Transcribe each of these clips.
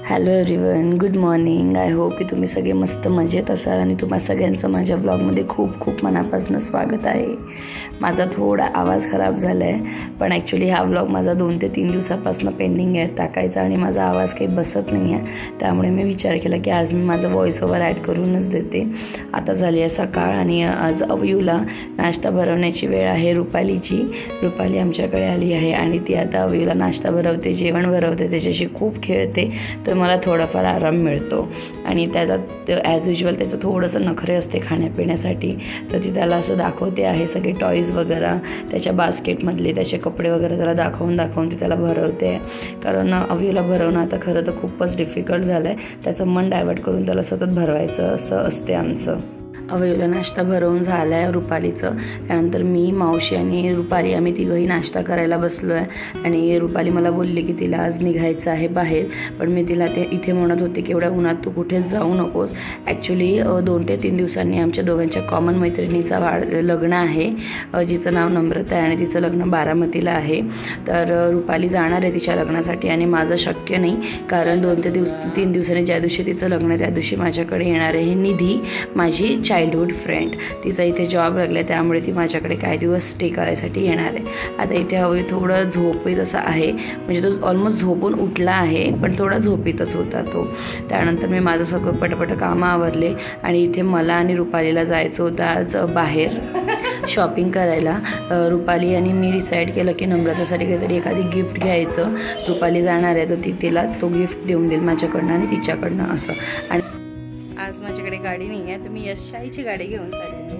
Hello everyone, good morning. I hope की तुम्ही सगळे मस्त मजेत असाल आणि तुम्हा सगळ्यांचं माझ्या व्लॉगमध्ये खूप खूप मनापासून स्वागत आहे. माझा थोडा आवाज खराब झाला आहे, पण ॲक्च्युली हा व्लॉग माझा 2 ते 3 दिवसापासून पेंडिंग आहे टाकायचा आणि माझा आवाज काही बसत नाही आहे. त्यामुळे मी विचार केला की आज मी माझं व्हॉइस ओव्हर ॲड करूनच देते. आता झाली आहे सकाळ आणि आज अवयूला नाश्ता भरवण्याची वेळ आहे. रुपाली आमच्याकडे आली आहे आणि ती आता अवयूला नाश्ता भरवते, जेवण भरवते, त्याच्याशी खूप खेळते. तर मला थोडाफार आराम मिळतो आणि त्याला ॲज युजल त्याचं थोडंसं नखरे असते खाण्यापिण्यासाठी. तर ती त्याला असं दाखवते आहे सगळे टॉईज वगैरे त्याच्या बास्केटमधले, त्याचे कपडे वगैरे त्याला दाखवून ती त्याला भरवते. कारण अवयूला भरवणं आता खरं तर खूपच डिफिकल्ट झालं आहे. त्याचं मन डायवर्ट करून त्याला सतत भरवायचं असं असते आमचं. अवयूला नाश्ता भरवून झाला आहे रुपालीचं. त्यानंतर मी, मावशी आणि रुपाली आम्ही तिघंही नाश्ता करायला बसलो आहे. आणि रुपाली मला बोलली की तिला आज निघायचं आहे बाहेर, पण मी तिला इथे म्हणत होते की एवढ्या उन्हात तू कुठेच जाऊ नकोस. ॲक्च्युली 2 ते 3 दिवसांनी आमच्या दोघांच्या कॉमन मैत्रिणीचा लग्न आहे, जिचं नाव नम्रता आहे आणि तिचं लग्न बारामतीला आहे. तर रुपाली जाणार आहे तिच्या लग्नासाठी आणि माझं शक्य नाही, कारण 2 ते 3 दिवसांनी ज्या दिवशी तिचं लग्न आहे त्या दिवशी माझ्याकडे येणार आहे निधी, माझी चाइल्डहुड फ्रेंड. तिचा इथे जॉब लागला, त्यामुळे ती माझ्याकडे काही दिवस स्टे करायसाठी येणार आहे. आता इथे हवी थोडं झोपीत असं आहे, म्हणजे तो ऑलमोस्ट झोपून उठला आहे पण थोडा झोपीतच होता तो. त्यानंतर मी माझं सगळं पटपट कामं आवरले आणि इथे मला आणि रुपालीला जायचं होतं आज बाहेर शॉपिंग करायला. रुपाली आणि मी डिसाईड केलं की नम्रतासाठी काहीतरी एखादी गिफ्ट घ्यायचं. रुपाली जाणार आहे तर ती तिला तो गिफ्ट देऊन देईल माझ्याकडनं आणि तिच्याकडनं असं. आणि आज माझ्याकडे गाडी नाही आहे तर मी यशाईची गाडी घेऊन चालली.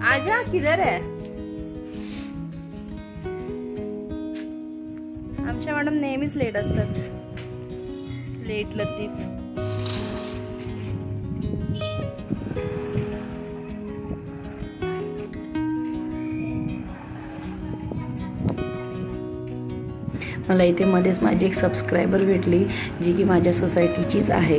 आजा किधर आहे? आमच्या मॅडम नेहमीच लेट असतात. लेट लतीफ. मला इथे मध्येच माझी एक सबस्क्रायबर भेटली जी की माझ्या सोसायटीचीच आहे.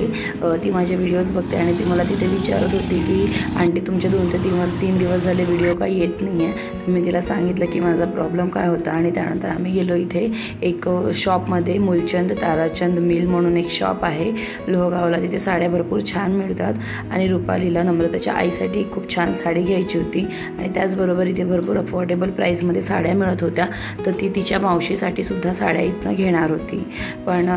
ती माझे व्हिडिओज बघते आणि ती मला तिथे विचारत होती की आंटी तुमचे 2 ते 3 दिवस झाले व्हिडिओ काही येत नाही आहे. तर मी तिला सांगितलं की माझा प्रॉब्लेम काय होता आणि त्यानंतर आम्ही गेलो इथे एक शॉपमध्ये, मूलचंद ताराचंद मिल म्हणून एक शॉप आहे लोहगावला. तिथे साड्या भरपूर छान मिळतात आणि रुपालीला नम्रताच्या आईसाठी खूप छान साडी घ्यायची होती आणि त्याचबरोबर इथे भरपूर अफोर्डेबल प्राईसमध्ये साड्या मिळत होत्या. तर ती तिच्या मावशीसाठी सुद्धा साड्या इथनं घेणार होती. पण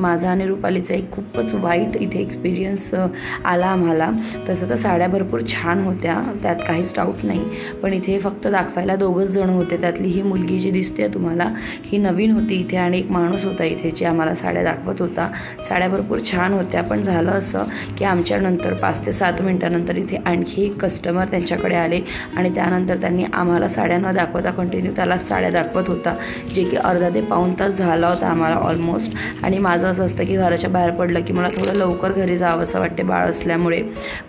माझा आणि रुपालीचा एक खूपच वाईट इथे एक्सपिरियन्स आला आम्हाला. तसं तर साड्या भरपूर छान होत्या, त्यात काहीच डाऊट नाही, पण इथे फक्त दाखवायला 2च जण होते. त्यातली ही मुलगी जी दिसते तुम्हाला ही नवीन होती इथे आणि एक माणूस होता इथे जे आम्हाला साड्या दाखवत होता. साड्या भरपूर छान होत्या, पण झालं असं की आमच्यानंतर 5 ते 7 मिनिटानंतर इथे आणखी एक कस्टमर त्यांच्याकडे आले आणि त्यानंतर त्यांनी आम्हाला साड्या न दाखवता कंटिन्यू त्याला साड्या दाखवत होता, जे की अर्धा ते पाऊण तास झाला होता आम्हाला ऑलमोस्ट. आणि माझं असं असतं की घराच्या बाहेर पडलं की मला थोडं लवकर घरी जावं असं वाटते बाळ असल्यामुळे.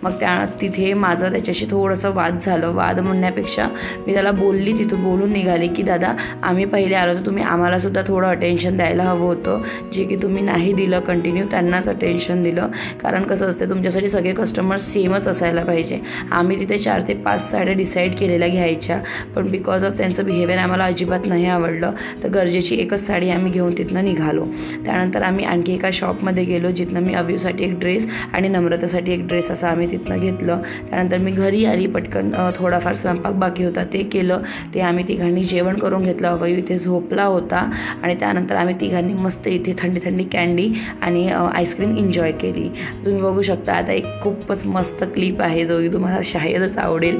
मग तिथे माझं त्याच्याशी थोडंसं वाद झालं. वाद म्हणण्यापेक्षा मी त्याला बोलली, तिथून बोलून निघाली की दादा आम्ही पहिले आलो तर तुम्ही आम्हालासुद्धा थोडं अटेन्शन द्यायला हवं होतं, जे की तुम्ही नाही दिलं. कंटिन्यू त्यांनाच अटेन्शन दिलं. कारण कसं असतं तुमच्यासाठी सगळे कस्टमर्स सेमच असायला पाहिजे. आम्ही तिथे 4 ते 5 साड्या डिसाईड केलेल्या घ्यायच्या, पण बिकॉज ऑफ त्यांचं बिहेवियर आम्हाला अजिबात नाही आवडलं. तर गरजेची एकच साडी आम्ही घेऊन तिथनं निघालो. त्यानंतर आम्ही आणखी एका शॉपमध्ये गेलो जिथनं मी अव्यूसाठी एक ड्रेस आणि नम्रतासाठी एक ड्रेस असं आम्ही तिथनं घेतलं. त्यानंतर मी घरी आली, पटकन थोडाफार स्वयंपाक बाकी होता ते केलं. ते आम्ही तिघांनी जेवण करून घेतलं. अवयू इथे झोपला होता आणि त्यानंतर आम्ही तिघांनी मस्त इथे थंडी थंडी कँडी आणि आईस्क्रीम एन्जॉय केली. तुम्ही बघू शकता. आता एक खूपच मस्त क्लिप आहे जो तुम्हाला शायदच आवडेल.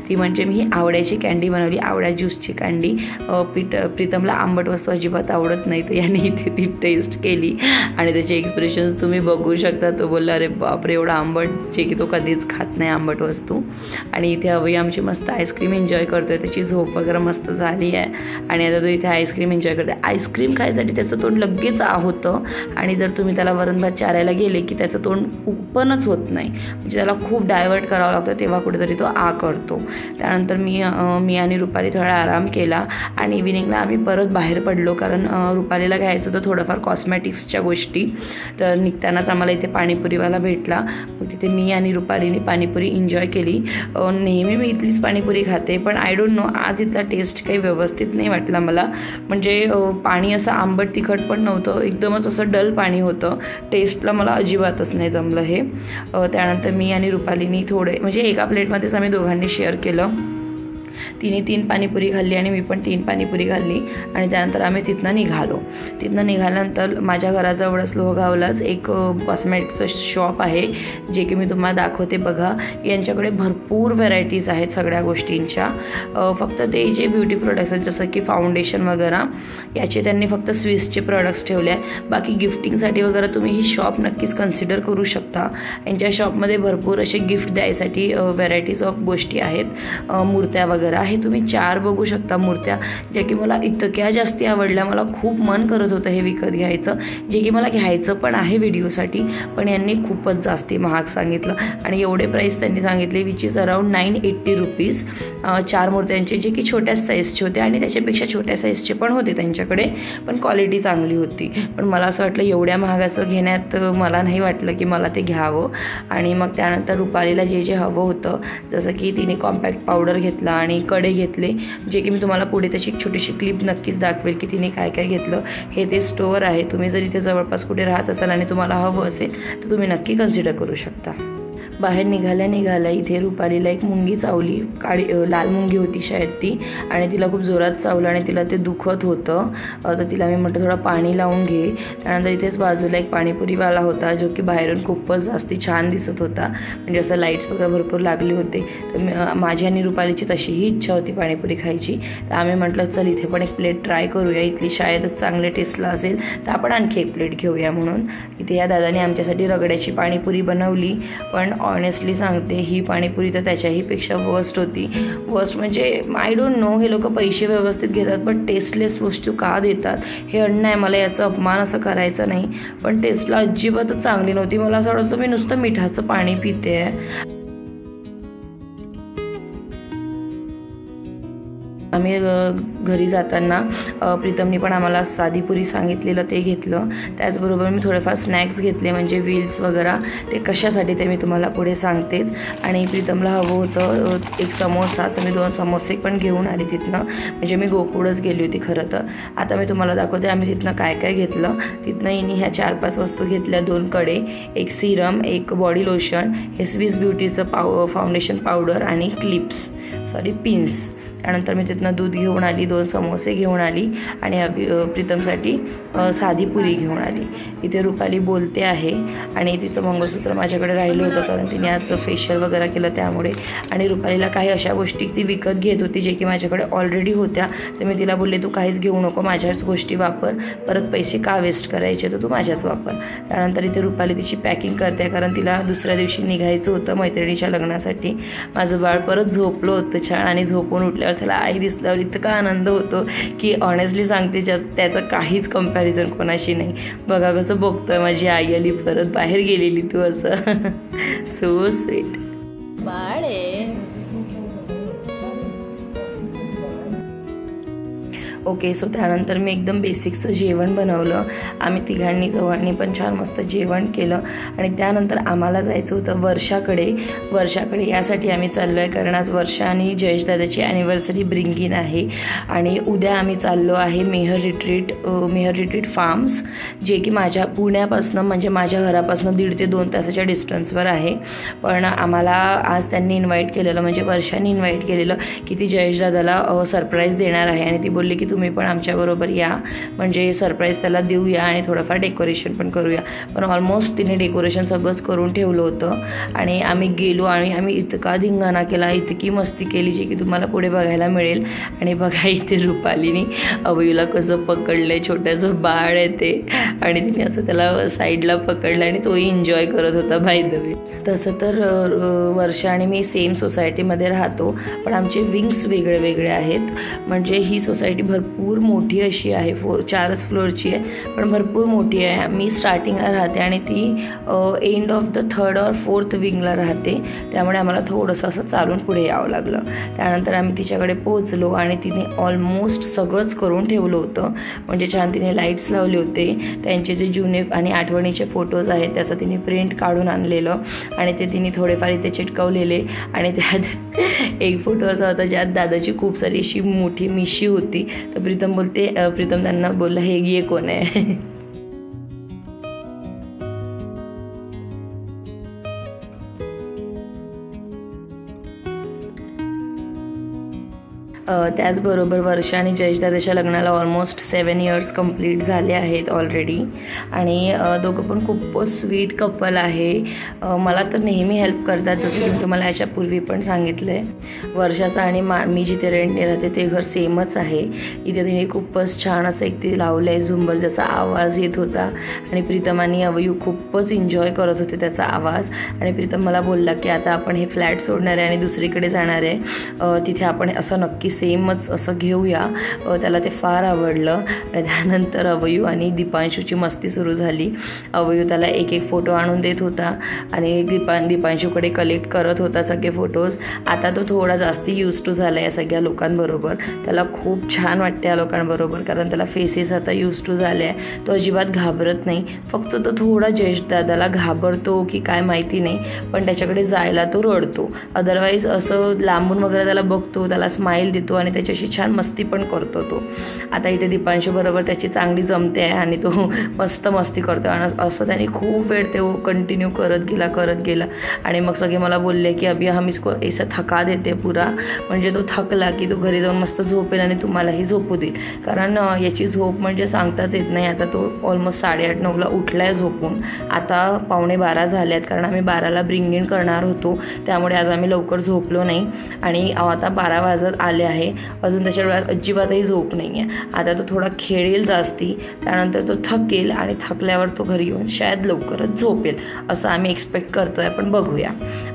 ती म्हणजे मी ही आवड्याची कँडी बनवली, आवड्या ज्यूसची कँडी. प्रीतमला आंबट वस्तू अजिबात आवडत नाही, तर याने इथे ती टेस्ट केली आणि त्याचे एक्सप्रेशन्स तुम्ही बघू शकता. तो बोलला अरे बापरे एवढं आंबट, जे की तो कधीच खात नाही आंबट वस्तू. आणि इथे अवयू आमची मस्त आईस्क्रीम एन्जॉय करतोय. त्याची झोप वगैरे मस्त झाली आहे आणि आता तो इथे आईस्क्रीम एन्जॉय करते. आईस्क्रीम खायसाठी त्याचं तोंड लगेच होतं आणि जर तुम्ही त्याला वरण भात चारायला गेले की त्याचं तोंड ओपनच होत नाही, म्हणजे त्याला खूप डायवर्ट करावं लागतं, तेव्हा कुठेतरी तो करतो. त्यानंतर मी आणि रुपाली थोडा आराम केला आणि इव्हिनिंगला आम्ही परत बाहेर पडलो पडलो, कारण रुपालीला घ्यायचं होतं थोडंफार कॉस्मॅटिक्सच्या गोष्टी. तर निघतानाच आम्हाला इथे पाणीपुरीवाला भेटला. मग तिथे मी आणि रुपालीने पाणीपुरी एन्जॉय केली. नेहमी मी इथलीच पाणीपुरी खाते, पण आय डोंट नो आज इथला टेस्ट काही व्यवस्थित नाही वाटला मला. म्हणजे पाणी असं आंबट तिखट पण नव्हतं, एकदमच असं डल पाणी होतं. टेस्टला मला अजिबातच नाही जमलं हे. त्यानंतर मी आणि रुपालीनी थोडे म्हणजे एका प्लेटमध्येच आम्ही दोघांनी शेअर केलं. तिने 3 पाणीपुरी खाल्ली आणि मी पण 3 पाणीपुरी खाल्ली. आणि त्यानंतर आम्ही तिथनं निघालो. तिथनं निघाल्यानंतर माझ्या घराजवळच लोहगावलाच एक कॉस्मॅटिकचं शॉप आहे, जे की मी तुम्हाला दाखवते बघा. यांच्याकडे भरपूर व्हरायटीज आहेत सगळ्या गोष्टींच्या. फक्त ते जे ब्युटी प्रोडक्ट्स आहेत जसं की फाउंडेशन वगैरे याचे त्यांनी फक्त स्विसचे प्रोडक्ट्स ठेवले आहेत. बाकी गिफ्टिंगसाठी वगैरे तुम्ही ही शॉप नक्कीच कन्सिडर करू शकता. यांच्या शॉपमध्ये भरपूर असे गिफ्ट द्यायसाठी व्हरायटीज ऑफ गोष्टी आहेत. मूर्त्या वगैरे आहे, तुम्ही 4 बघू शकता मूर्त्या, ज्या की मला इतक्या जास्ती आवडल्या. मला खूप मन करत होतं हे विकत घ्यायचं, जे की मला घ्यायचं पण आहे व्हिडिओसाठी, पण यांनी खूपच जास्ती महाग सांगितलं. आणि एवढे प्राईस त्यांनी सांगितले विच इज अराउंड 980 रुपीज. 4 मूर्त्यांचे, जे की छोट्या साईजचे होते आणि त्याच्यापेक्षा छोट्या साईजचे पण होते त्यांच्याकडे, पण क्वालिटी चांगली होती. पण मला असं वाटलं एवढ्या महागाचं घेण्यात मला नाही वाटलं की मला ते घ्यावं. आणि मग त्यानंतर रुपालीला जे जे हवं होतं, जसं की तिने कॉम्पॅक्ट पावडर घेतला आणि कडे घेतले, जे की मी तुम्हाला पुढे त्याची एक छोटीशी क्लिप नक्कीच दाखवेल की तिने काय काय घेतलं. हे ते स्टोअर आहे. तुम्ही जर इथे जवळपास कुठे राहत असाल आणि तुम्हाला हवं असेल तर तुम्ही नक्की कन्सिडर करू शकता. बाहेर निघाल्या इथे रुपालीला एक मुंगी चावली. लाल मुंगी होती शायद ती, आणि तिला खूप जोरात चावलं आणि तिला ते दुखत होतं. तर तिला मी म्हटलं थोडं पाणी लावून घे. त्यानंतर इथेच बाजूला एक पाणीपुरीवाला होता, जो की बाहेरून खूपच जास्ती छान दिसत होता. म्हणजे असं लाईट्स वगैरे भरपूर लागले होते. तर माझी आणि रुपालीची तशीही इच्छा होती पाणीपुरी खायची. तर आम्ही म्हटलं चल इथे पण एक प्लेट ट्राय करूया, इथली शायदच चांगले टेस्टला असेल तर आपण आणखी एक प्लेट घेऊया म्हणून. इथे या दादाने आमच्यासाठी रगड्याची पाणीपुरी बनवली. पण ऑनेस्टली सांगते ही पाणीपुरी तर त्याच्याही पेक्षा वर्स्ट होती. वर्स्ट म्हणजे आय डोंट नो हे लोक पैसे व्यवस्थित घेतात पण टेस्टलेस वस्तू का देतात. हे अन्न आहे, मला याचा अपमान असं करायचा नाही, पण टेस्टला अजिबातच चांगली नव्हती. मला असं वाटतं मी नुसतं मिठाचं पाणी पिते आहे. आम्ही घरी जाताना प्रीतमनी पण आम्हाला साधी पुरी सांगितलेलं ते घेतलं. त्याचबरोबर मी थोडेफार स्नॅक्स घेतले, म्हणजे व्हील्स वगैरे. ते कशासाठी ते मी तुम्हाला पुढे सांगतेच. आणि प्रीतमला हवं होतं एक समोसा, तर मी 2 समोसे पण घेऊन आली तिथनं. म्हणजे मी गोकुळच गेली होती खरं तर. आता मी तुम्हाला दाखवते आम्ही तिथनं काय काय घेतलं. तिथनं हिने ह्या 4-5 वस्तू घेतल्या. 2 कडे, एक सिरम, एक बॉडी लोशन, हे स्विस ब्युटीचं फाउंडेशन पावडर आणि पिन्स. त्यानंतर मी तिथनं दूध घेऊन आली, 2 समोसे घेऊन आली आणि प्रीतमसाठी साधी पुरी घेऊन आली. इथे रुपाली बोलते आहे आणि तिचं मंगळसूत्र माझ्याकडे राहिलं होतं, कारण तिने आज फेशियल वगैरे केलं त्यामुळे. आणि रुपालीला काही अशा गोष्टी ती विकत घेत होती जे की माझ्याकडे ऑलरेडी होत्या. तर मी तिला बोलले तू काहीच घेऊ नको, माझ्याच गोष्टी वापर, परत पैसे का वेस्ट करायचे, तर तू माझ्याच वापर. त्यानंतर इथे रुपाली तिची पॅकिंग करते, कारण तिला दुसऱ्या दिवशी निघायचं होतं मैत्रिणीच्या लग्नासाठी. माझं बाळ परत झोपलं होतं छान, आणि झोपून उठल्यावर त्याला आई दिसल्यावर इतका आनंद होतो की ऑनेस्टली सांगते त्याचं काहीच कंपॅरिझन कोणाशी नाही. बघा कसं बघतोय, माझी आई आली परत, बाहेर गेलेली तू, असं सो स्वीट बाळ आहे. ओके, सो त्यानंतर मी एकदम बेसिकचं जेवण बनवलं. आम्ही तिघांनी चौघांनी पण छान मस्त जेवण केलं. आणि त्यानंतर आम्हाला जायचं होतं वर्षाकडे. यासाठी आम्ही चाललो आहे, कारण आज वर्षा आणि जयेश दादाची ॲनिव्हर्सरी ब्रिंग इन आहे. आणि उद्या आम्ही चाललो आहे मेहर रिट्रीट फार्म्स, जे की माझ्या पुण्यापासून, म्हणजे माझ्या घरापासून 1.5 ते 2 तासाच्या डिस्टन्सवर आहे. पण आम्हाला आज त्यांनी इन्व्हाइट केलेलं, म्हणजे वर्षाने इन्व्हाइट केलेलं की ती जयेश दादाला सरप्राईज देणार आहे. आणि ती बोलली की तुम्ही पण आमच्याबरोबर या, म्हणजे सरप्राईज त्याला देऊया आणि थोडंफार डेकोरेशन पण करूया. पण ऑलमोस्ट तिने डेकोरेशन सगळंच करून ठेवलं होतं. आणि आम्ही गेलो आणि आम्ही इतका धिंगाणा केला, इतकी मस्ती केली, जी की तुम्हाला पुढे बघायला मिळेल. आणि बघा इथे रुपालीनी अभयूला कसं पकडलं, छोटंसं बाळ आहे ते, आणि तिने असं त्याला साईडला पकडलं आणि तोही एन्जॉय करत होता बाय द वे. तसं तर वर्षा आणि मी सेम सोसायटीमध्ये राहतो, पण आमचे विंग्स वेगळे वेगळे आहेत. म्हणजे ही सोसायटी भरपूर मोठी अशी आहे, 4च फ्लोअरची आहे पण भरपूर मोठी आहे. मी स्टार्टिंगला राहते आणि ती end of the 3rd or 4th विंगला राहते, त्यामुळे आम्हाला थोडंसं असं चालून पुढे यावं लागलं. त्यानंतर आम्ही तिच्याकडे पोहोचलो आणि तिने ऑलमोस्ट सगळंच करून ठेवलं होतं. म्हणजे छान तिने लाईट्स लावले होते, त्यांचे जे जुने आणि आठवणीचे फोटोज आहेत त्याचं तिने प्रिंट काढून आणलेलं आणि ते तिने थोडेफार इथे चिटकवलेले. आणि त्यात एक फोटो असा होता ज्यात दादाची खूप सारी अशी मोठी मिशी होती. तर प्रीतम त्यांना बोलला, हे ये कोण आहे. त्याचबरोबर वर्षा आणि जयेशदादाच्या लग्नाला ऑलमोस्ट 7 years कंप्लीट झाले आहेत ऑलरेडी. आणि दोघं पण खूपच स्वीट कपल आहे. मला तर नेहमी हेल्प करतात, जसं की मी तुम्हाला याच्यापूर्वी पण सांगितलं आहे. वर्षाचं आणि मी जिथे रेंटने राहते ते घर सेमच आहे. इथे तिने खूपच छान असं एक ते लावलं आहे झुंबर, ज्याचा आवाज येत होता आणि प्रीतम आणि अवयू खूपच एन्जॉय करत होते त्याचा आवाज. आणि प्रीतम मला बोलला की आता आपण हे फ्लॅट सोडणार आहे आणि दुसरीकडे जाणार आहे, तिथे आपण असं नक्की सेमच असं घेऊया. त्याला ते फार आवडलं. आणि त्यानंतर अवयू आणि दीपांशूची मस्ती सुरू झाली. अवयू त्याला एक एक फोटो आणून देत होता आणि दीपांशूकडे कलेक्ट करत होता सगळे फोटोज. आता तो थोडा जास्ती यूज टू झाला या सगळ्या लोकांबरोबर. त्याला खूप छान वाटते या लोकांबरोबर, कारण त्याला फेसेस आता यूज टू झाले आहे. तो अजिबात घाबरत नाही. फक्त तो थोडा जयेशदादाला घाबरतो की काय माहिती नाही, पण त्याच्याकडे जायला तो रडतो. अदरवाईज असं लांबून वगैरे त्याला बघतो, त्याला स्माईल देतो आणि त्याच्याशी छान मस्ती पण करतो तो. आता इथे दीपांशू बरोबर त्याची चांगली जमते आहे आणि तो मस्त मस्ती करतो. आणि असं त्याने खूप वेळ ते कंटिन्यू करत गेला. आणि मग सगळे मला बोलले की अभि हम इसको ऐसा थका देते पुरा, म्हणजे तो थकला की तो घरी जाऊन मस्त झोपेल आणि तुम्हालाही झोपू देईल. कारण याची झोप म्हणजे सांगताच येत नाही. आता तो ऑलमोस्ट 8:30-9ला उठला आहे झोपून. आता 11:45 झाले आहेत, कारण आम्ही 12ला ब्रिंग इन करणार होतो, त्यामुळे आज आम्ही लवकर झोपलो नाही. आणि आता 12 वाजत आले आहे, अजून त्याच्या डोळ्यात अजिबातही झोप नाही आहे. आता तो थोडा खेळेल जास्ती, त्यानंतर तो थकेल आणि थकल्यावर तो घरी येऊन शायद लवकरच झोपेल असं आम्ही एक्सपेक्ट करतो आहे, पण बघूया.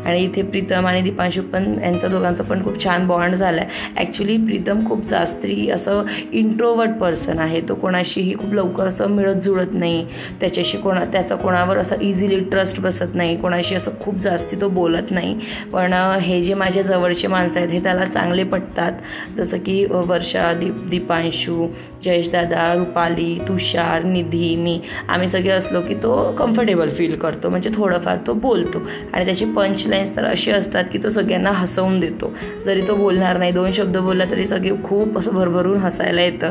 आणि इथे प्रीतम आणि दीपांशू पण यांचं दोघांचं पण खूप छान बॉन्ड झाला आहे. ॲक्च्युली प्रीतम खूप जास्ती असं इंट्रोवर्ट पर्सन आहे. तो कोणाशीही खूप लवकर असं मिळत जुळत नाही, त्याचा कोणावर असं इझिली ट्रस्ट बसत नाही, कोणाशी असं खूप जास्ती तो बोलत नाही. पण हे जे माझ्या जवळचे माणसं आहेत हे त्याला चांगले पटतात. जसं की वर्षा, दीपांशू, जयेशदादा, रुपाली, तुषार, निधी, मी, आम्ही सगळे असलो की तो कम्फर्टेबल फील करतो. म्हणजे थोडंफार तो बोलतो आणि त्याची पंचलाईन्स तर अशी असतात की तो सगळ्यांना हसवून देतो. जरी तो बोलणार नाही, 2 शब्द बोलला तरी सगळे खूप असं भरभरून हसायला येतं,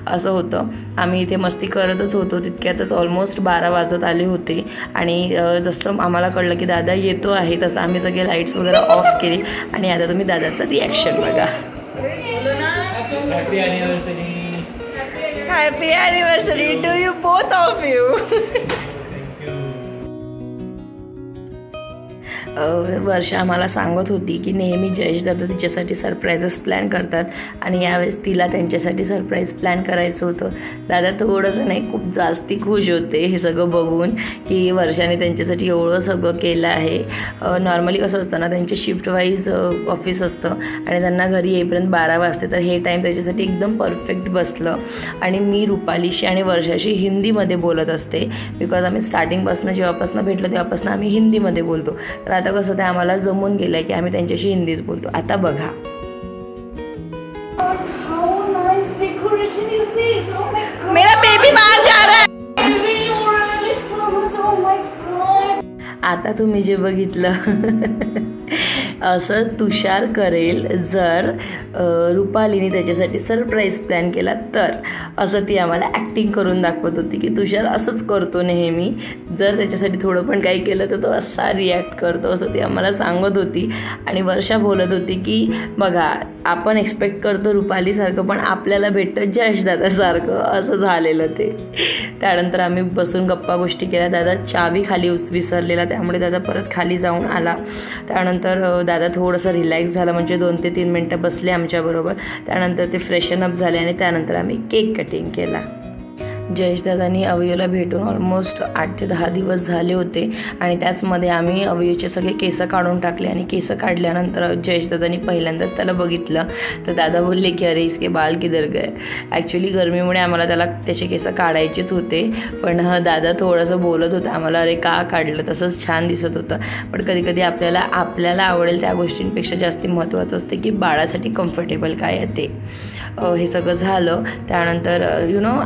असं होतं. आम्ही इथे मस्ती करतच होतो. तितक्यातच ऑलमोस्ट 12 वाजत आले होते. आणि जसं आम्हाला कळलं की दादा येतो आहे तसं आम्ही सगळे लाईट्स वगैरे ऑफ केली. आणि आता तुम्ही दादाचं रिॲक्शन बघा. Happy anniversary to you, both of you. वर्षा आम्हाला सांगत होती की नेहमी जयेशदादा तिच्यासाठी सरप्राईजेस प्लॅन करतात आणि यावेळेस तिला त्यांच्यासाठी सरप्राईज प्लॅन करायचं होतं. दादा थोडंसं नाही, खूप जास्ती खुश होते हे सगळं बघून की वर्षाने त्यांच्यासाठी एवढं सगळं केलं आहे. नॉर्मली कसं असतं ना, त्यांचे शिफ्ट वाईज ऑफिस असतं आणि त्यांना घरी येईपर्यंत 12 वाजते, तर हे टाईम त्याच्यासाठी एकदम परफेक्ट बसलं. आणि मी रुपालीशी आणि वर्षाशी हिंदीमध्ये बोलत असते, बिकॉज आम्ही स्टार्टिंगपासून जेव्हापासून भेटलो तेव्हापासून आम्ही हिंदीमध्ये बोलतो. तर आता कसं ते आम्हाला जमून गेलं आहे की आम्ही त्यांच्याशी हिंदीच बोलतो. आता बघा, मेरा बेबी बाहर जा रहा है. आता तुम्ही जे बघितलं असं तुषार करेल जर रुपालीने त्याच्यासाठी सरप्राईज प्लॅन केला तर, असं ती आम्हाला ॲक्टिंग करून दाखवत होती की तुषार असंच करतो नेहमी, जर त्याच्यासाठी थोडं पण काही केलं तर तो असा रिॲक्ट करतो, असं ती आम्हाला सांगत होती. आणि वर्षा बोलत होती की बघा, आपण एक्सपेक्ट करतो रुपालीसारखं पण आपल्याला भेटतं जयेशदादासारखं, असं झालेलं ते. त्यानंतर आम्ही बसून गप्पा गोष्टी केल्या. दादा चावी खाली विसरलेला, त्यामुळे दादा परत खाली जाऊन आला. त्यानंतर दादा थोडंसं रिलॅक्स झालं, म्हणजे 2 ते 3 मिनटं बसले आमच्याबरोबर. त्यानंतर ते फ्रेशन अप झाले आणि त्यानंतर आम्ही केक कटिंग केला. जयेशदादांनी अवयूला भेटून ऑलमोस्ट 8 ते 10 दिवस झाले होते आणि त्याचमध्ये आम्ही अवयूचे सगळे केस काढून टाकले आणि केस काढल्यानंतर जयेशदादांनी पहिल्यांदाच त्याला बघितलं तर दादा बोलले की अरे इसके बाल किधर गए. ॲक्च्युली गरमीमुळे आम्हाला त्याचे केस काढायचेच होते पण दादा थोडंसं बोलत होता आम्हाला अरे का काढलं, तसंच छान दिसत होतं. पण कधीकधी आपल्याला आवडेल त्या गोष्टींपेक्षा जास्ती महत्त्वाचं असते की बाळासाठी कम्फर्टेबल काय आहे ते. हे सगळं झालं. त्यानंतर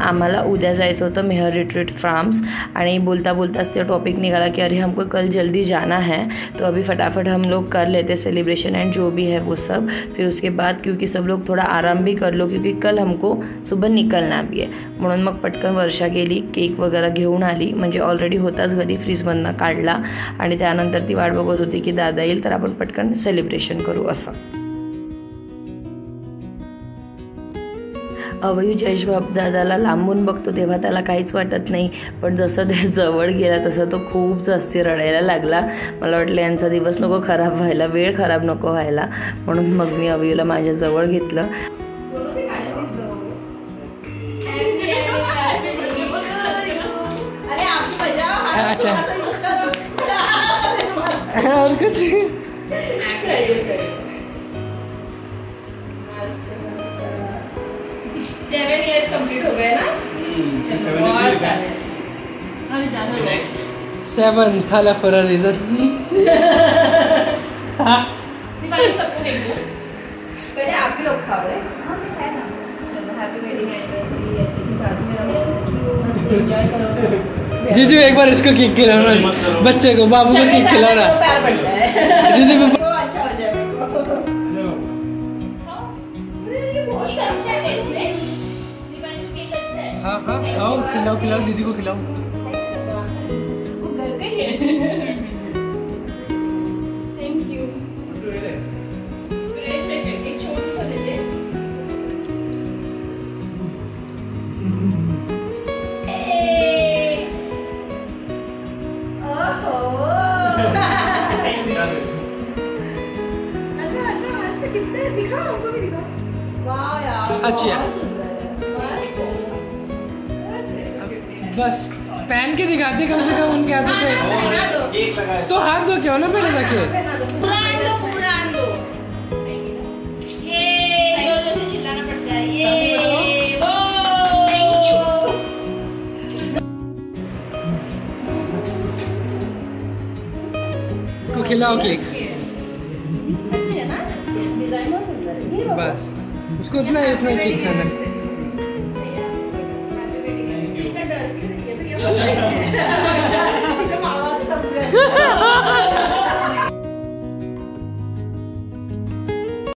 आम्हाला उद्या जायचं होतं मेहर रिट्रीट फार्म्स आणि बोलता बोलताच ते टॉपिक निकाला कि अरे हमको कल जल्दी जाना है तो अभी फटाफट हम लोग कर लेते सेलिब्रेशन एंड जो भी है वो सब. फिर उसके बाद क्योंकि सब लोग थोड़ा आराम भी कर लो क्योंकि कल हमको सुबह निकलना भी है. म्हणून मग पटकन वर्षा गेली, केक वगैरे घेऊन आली, म्हणजे ऑलरेडी होताच घरी, फ्रीजमधनं काढला आणि त्यानंतर ती वाट बघत होती की दादा येईल तर आपण पटकन सेलिब्रेशन करू असं. अवयू जयेश दादाला लांबून बघतो तेव्हा त्याला काहीच वाटत नाही पण जसं ते जवळ गेला तसं तो खूप जास्ती रडायला लागला. मला वाटलं यांचा दिवस नको खराब व्हायला, वेळ खराब नको व्हायला, म्हणून मग मी अवयूला माझ्या जवळ घेतलं. सेवन इयर्स कंप्लीट हो गए ना. बहुत सारे 7 थाला फॉर अ रीजन. पहले आप लोग खाओ. चलो हैप्पी वेडिंग एनिवर्सरी, अच्छी सी शादी में रहो, मस्त एंजॉय करो. जीजू एक बार इसको केक खिलाओ, बच्चे को, बाबू को केक खिलाओ ना. प्यार बढ़ता है जीजू को अच्छा हो जाए. हाँ आओ खिलाओ दीदी को खिलाओ. Thank you. एक छोटी सा ले दे. अच्छा मस्त कितना दिखाओ, हमको भी दिखाओ. वाह यार अच्छी है. बस पहन के दिखाते कम से कम उनके हाथों से. तो हाथ दो क्यों ना पहले जाके. पूरा दो. ये जोर से चिल्लाना पड़ता है. ये को खिलाओ केक. अच्छी है ना, डिजाइन बहुत सुंदर है. बस उसको उतना ही केक खाना.